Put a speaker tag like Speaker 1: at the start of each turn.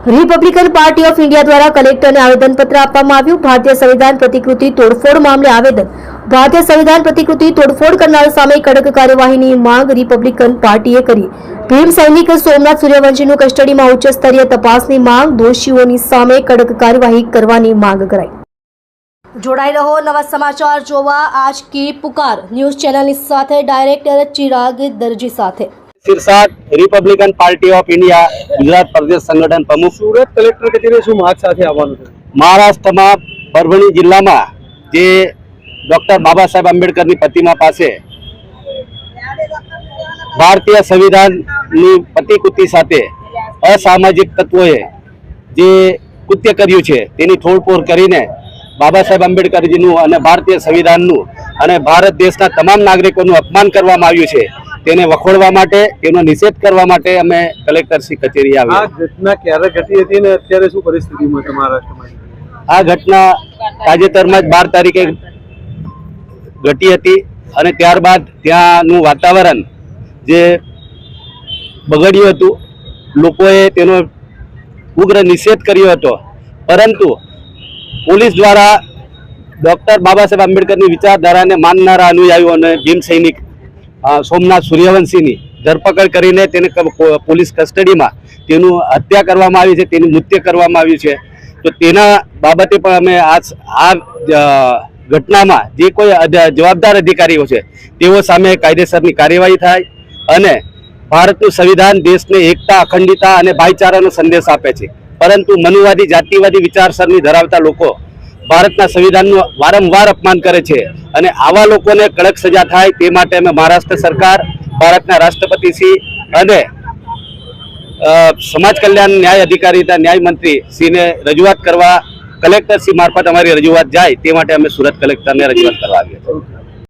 Speaker 1: Republican party of India દ્વારા કલેક્ટરને આવેદનપત્ર આપવામાં આવ્યું। ભારતીય સંવિધાન પ્રતિકૃતિ તોડફોડ મામલે આવેદન। ભારતીય સંવિધાન પ્રતિકૃતિ તોડફોડ કરનાર સામે કડક કાર્યવાહીની માંગ રિપબ્લિકન પાર્ટીએ કરી। ભીમ સૈનિક સોમનાથ સૂર્યવંશીનું કસ્ટડીમાં ઉચ્ચ સ્તરીય તપાસની માંગ। દોષીઓની સામે કડક કાર્યવાહી કરવાની માંગ કરાઈ। જોડાઈ રહો નવા સમાચાર જોવા आज की पुकार न्यूज चैनल સાથે ડાયરેક્ટર ચિરાગ દરજી સાથે।
Speaker 2: Sirsat Republican Party of India Gujarat प्रदेश संगठन प्रमुख।
Speaker 3: सूरत कलेक्टर कचेरी શું માગ સાથે આવવાનું છે?
Speaker 2: મહારાષ્ટ્રમાં પરભણી જિલ્લામાં જે ડોક્ટર બાબા સાહેબ આંબેડકરની પ્રતિમા પાસે ભારતીય સંવિધાનની પ્રતિકૃતિ સાથે અસામાજિક તત્વોએ જે કૃત્ય કર્યું છે તેની તોડફોડ કરીને બાબા સાહેબ આંબેડકરજીનું અને ભારતીય સંવિધાનનું અને ભારત દેશના તમામ નાગરિકોનું અપમાન કરવામાં આવ્યું છે। તેને વખોડવા માટે તેનો નિષેધ કરવા માટે અમે કલેક્ટર શ્રી કચેરી આવ્યા।
Speaker 3: આ ઘટના ક્યારે ઘટી હતી અને અત્યારે શું પરિસ્થિતિમાં છે મહારાષ્ટ્રમાં?
Speaker 2: આ ઘટના તાજેતરમાં જ 12 તારીખે ઘટી હતી અને ત્યારબાદ ત્યાંનું વાતાવરણ જે બગડ્યું હતું, લોકોએ તેનો ઉગ્ર નિષેધ કર્યો હતો, પરંતુ પોલીસ દ્વારા ડોક્ટર બાબા સાહેબ આંબેડકરની વિચારધારાને માનનારા અનુયાયીઓ અને ભીમ સૈનિક સોમનાથ સૂર્યવંશીની ધરપકડ કરીને તેને પોલીસ કસ્ટડીમાં તેનું હત્યા કરવામાં આવી છે, તેનું મૃત્યુ કરવામાં આવ્યું છે। તો તેના બાબતે પણ અમે આ ઘટનામાં જે કોઈ જવાબદાર અધિકારીઓ છે તેઓ સામે કાયદેસરની કાર્યવાહી થાય અને ભારતનું સંવિધાન દેશને એકતા, અખંડિતતા અને ભાઈચારાનો સંદેશ આપે છે, પરંતુ મનુવાદી, જાતિવાદી વિચારસરણી ધરાવતા લોકો ભારતના સંવિધાનનું વારંવાર અપમાન કરે છે અને આવા લોકોને કડક સજા થાય તે માટે અમે મહારાષ્ટ્ર સરકાર, ભારતના રાષ્ટ્રપતિ શ્રી અને સમાજ કલ્યાણ ન્યાય અધિકારીતા ન્યાય મંત્રી શ્રીને રજૂઆત કરવા કલેક્ટર શ્રી મારફત અમારી રજૂઆત જાય તે માટે અમે સુરત કલેક્ટરને રજૂઆત કરવા આવ્યા છીએ।